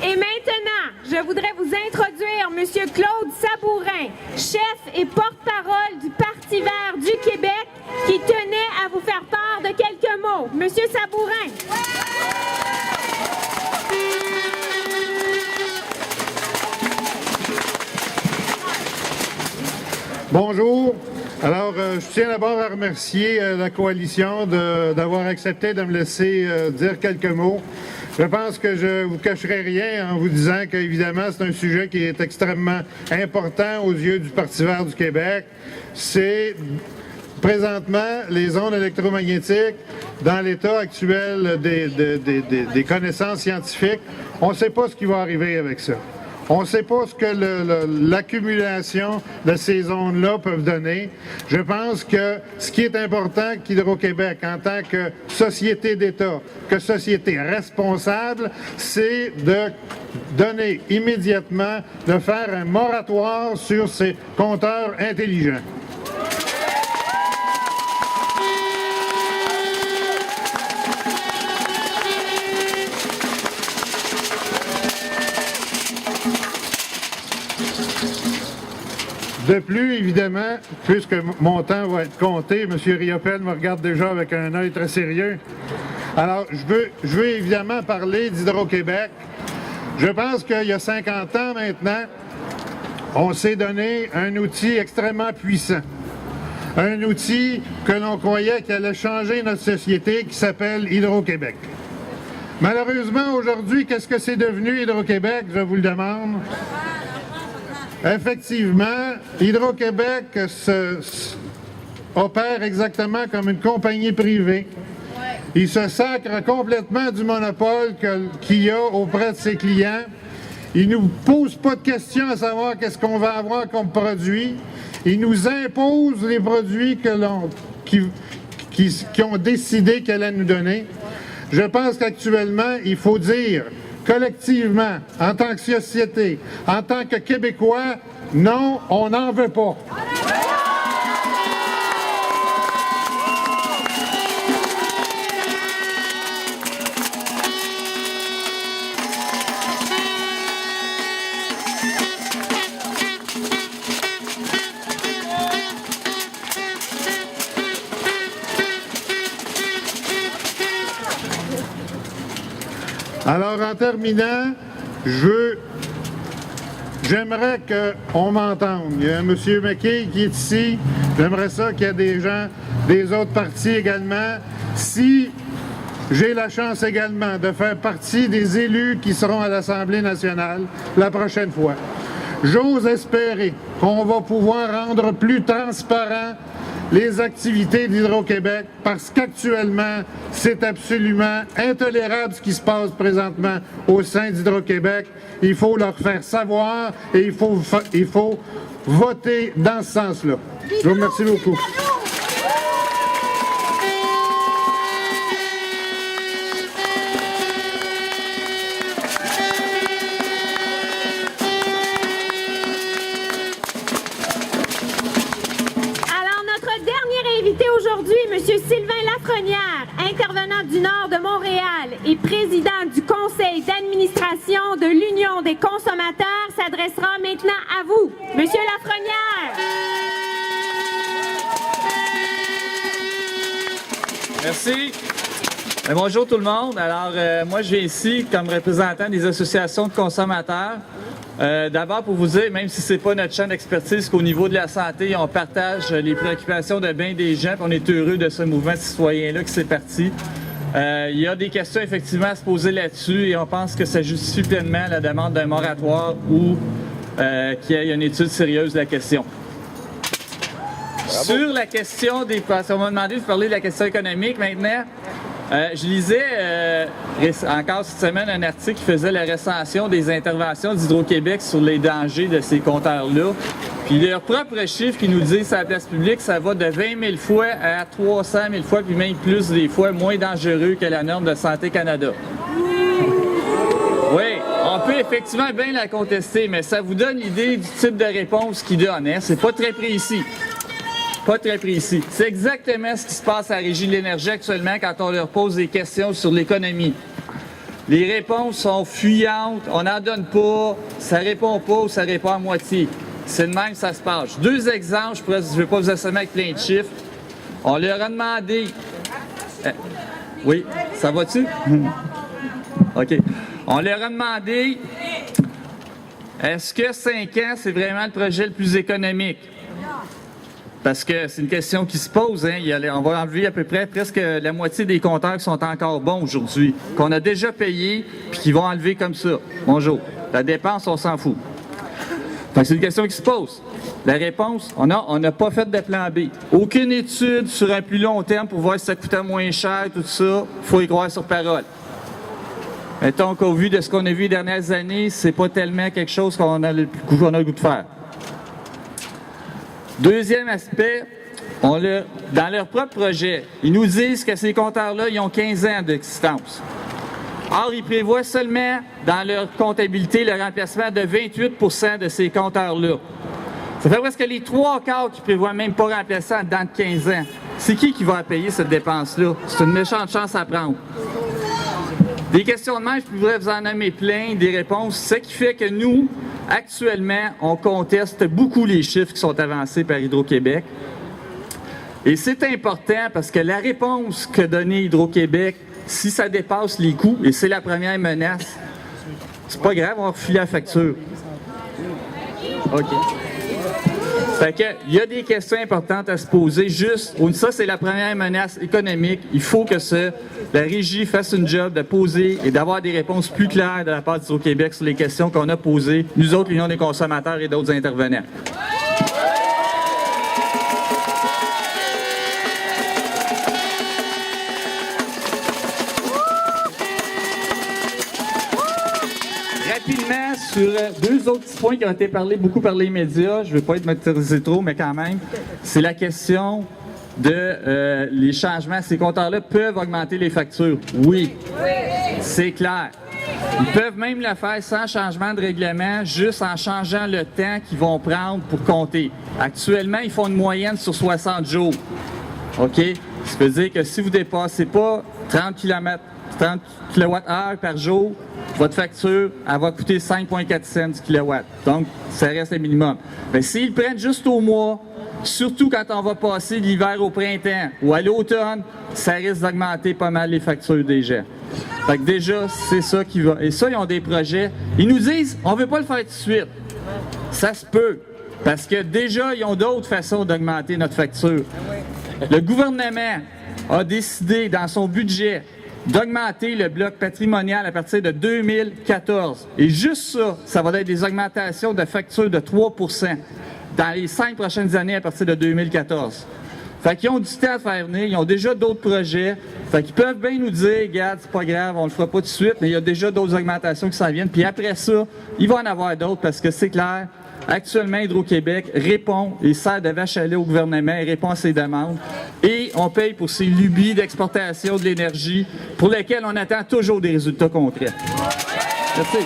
Et maintenant, je voudrais vous introduire M. Claude Sabourin, chef et porte-parole du Parti vert du Québec, qui tenait à vous faire part de quelques mots. M. Sabourin. Bonjour. Alors, je tiens d'abord à remercier la coalition d'avoir accepté de me laisser dire quelques mots. Je pense que je vous cacherai rien en vous disant qu'évidemment, c'est un sujet qui est extrêmement important aux yeux du Parti vert du Québec. C'est présentement les ondes électromagnétiques dans l'état actuel des connaissances scientifiques. On ne sait pas ce qui va arriver avec ça. On ne sait pas ce que l'accumulation de ces ondes-là peuvent donner. Je pense que ce qui est important qu'Hydro-Québec, en tant que société d'État, que société responsable, c'est de donner immédiatement, de faire un moratoire sur ces compteurs intelligents. De plus, évidemment, puisque mon temps va être compté, M. Riopel me regarde déjà avec un œil très sérieux. Alors, je veux évidemment parler d'Hydro-Québec. Je pense qu'il y a 50 ans maintenant, on s'est donné un outil extrêmement puissant. Un outil que l'on croyait qu'il allait changer notre société, qui s'appelle Hydro-Québec. Malheureusement, aujourd'hui, qu'est-ce que c'est devenu Hydro-Québec, je vous le demande? Effectivement, Hydro-Québec opère exactement comme une compagnie privée. Il se sacre complètement du monopole qu'il y a auprès de ses clients. Il ne nous pose pas de questions à savoir qu'est-ce qu'on va avoir comme produit. Il nous impose les produits qui ont décidé qu'elle allait nous donner. Je pense qu'actuellement, il faut dire collectivement, en tant que société, en tant que Québécois, non, on n'en veut pas. Alors, en terminant, j'aimerais qu'on m'entende. Il y a M. McKay qui est ici. J'aimerais ça qu'il y ait des gens des autres partis également. Si j'ai la chance également de faire partie des élus qui seront à l'Assemblée nationale la prochaine fois, j'ose espérer qu'on va pouvoir rendre plus transparent les activités d'Hydro-Québec, parce qu'actuellement, c'est absolument intolérable ce qui se passe présentement au sein d'Hydro-Québec. Il faut leur faire savoir et il faut voter dans ce sens-là. Je vous remercie beaucoup. Aujourd'hui, M. Sylvain Lafrenière, intervenant du Nord de Montréal et président du Conseil d'administration de l'Union des consommateurs, s'adressera maintenant à vous. M. Lafrenière. Merci. Bonjour tout le monde. Alors, moi, je viens ici comme représentant des associations de consommateurs. D'abord, pour vous dire, même si ce n'est pas notre champ d'expertise, qu'au niveau de la santé, on partage les préoccupations de bien des gens, puis on est heureux de ce mouvement citoyen-là qui s'est parti. Il y a des questions effectivement à se poser là-dessus et on pense que ça justifie pleinement la demande d'un moratoire ou qu'il y ait une étude sérieuse de la question. Bravo. Sur la question des... On m'a demandé de parler de la question économique maintenant. Je lisais encore cette semaine un article qui faisait la recension des interventions d'Hydro-Québec sur les dangers de ces compteurs-là. Puis leur propre chiffre qui nous dit sur la place publique, ça va de 20 000 fois à 300 000 fois, puis même plus des fois moins dangereux que la norme de Santé Canada. Oui, on peut effectivement bien la contester, mais ça vous donne l'idée du type de réponse qu'ils donnent. Hein? C'est pas très précis. Pas très précis. C'est exactement ce qui se passe à la Régie de l'énergie actuellement quand on leur pose des questions sur l'économie. Les réponses sont fuyantes, on n'en donne pas, ça répond pas ou ça répond à moitié. C'est de même que ça se passe. 2 exemples, je ne vais pas vous assommer avec plein de chiffres. On leur a demandé... oui, ça va-tu? OK. On leur a demandé, est-ce que 5 ans, c'est vraiment le projet le plus économique? Parce que c'est une question qui se pose. Hein. On va enlever à peu près presque la moitié des compteurs qui sont encore bons aujourd'hui, qu'on a déjà payés, puis qui vont enlever comme ça. Bonjour. La dépense, on s'en fout. C'est une question qui se pose. La réponse, on n'a pas fait de plan B. Aucune étude sur un plus long terme pour voir si ça coûtait moins cher, tout ça. Il faut y croire sur parole. Mettons qu'au vu de ce qu'on a vu les dernières années, c'est pas tellement quelque chose qu'on a le goût de faire. Deuxième aspect, dans leur propre projet, ils nous disent que ces compteurs-là, ils ont 15 ans d'existence. Or, ils prévoient seulement, dans leur comptabilité, le remplacement de 28% de ces compteurs-là. Ça fait presque les 3/4 qui prévoient même pas remplacer en dedans de 15 ans. C'est qui va payer cette dépense-là? C'est une méchante chance à prendre. Des questions de même, je pourrais vous en nommer plein, des réponses. Ce qui fait que nous, actuellement, on conteste beaucoup les chiffres qui sont avancés par Hydro-Québec. Et c'est important parce que la réponse que donnait Hydro-Québec, si ça dépasse les coûts, et c'est la première menace, c'est pas grave, on va refiler la facture. OK. Fait que, il y a des questions importantes à se poser. Juste, ça, c'est la première menace économique. Il faut que la Régie fasse une job de poser et d'avoir des réponses plus claires de la part d'Hydro-Québec sur les questions qu'on a posées, nous autres, l'Union des consommateurs et d'autres intervenants. Rapidement, sur 2 autres petits points qui ont été beaucoup par les médias, je ne vais pas être motorisé trop, mais quand même, c'est la question de les changements. Ces compteurs-là peuvent augmenter les factures. Oui, c'est clair. Ils peuvent même le faire sans changement de règlement, juste en changeant le temps qu'ils vont prendre pour compter. Actuellement, ils font une moyenne sur 60 jours. OK? Ça veut dire que si vous ne dépassez pas 30 kWh par jour, votre facture, elle va coûter 5,4 cents du kilowatt. Donc, ça reste le minimum. Mais s'ils prennent juste au mois, surtout quand on va passer l'hiver au printemps ou à l'automne, ça risque d'augmenter pas mal les factures des gens. Fait que déjà, c'est ça qui va. Et ça, ils ont des projets. Ils nous disent, on ne veut pas le faire tout de suite. Ça se peut. Parce que déjà, ils ont d'autres façons d'augmenter notre facture. Le gouvernement a décidé, dans son budget, d'augmenter le bloc patrimonial à partir de 2014. Et juste ça va être des augmentations de factures de 3 % dans les 5 prochaines années à partir de 2014. Fait qu'ils ont du temps à faire venir, ils ont déjà d'autres projets. Fait qu'ils peuvent bien nous dire, regarde, c'est pas grave, on le fera pas tout de suite, mais il y a déjà d'autres augmentations qui s'en viennent. Puis après ça, il va en avoir d'autres parce que c'est clair, actuellement, Hydro-Québec répond et sert de vache à lait au gouvernement et répond à ses demandes. Et on paye pour ces lubies d'exportation de l'énergie pour lesquelles on attend toujours des résultats concrets. Merci.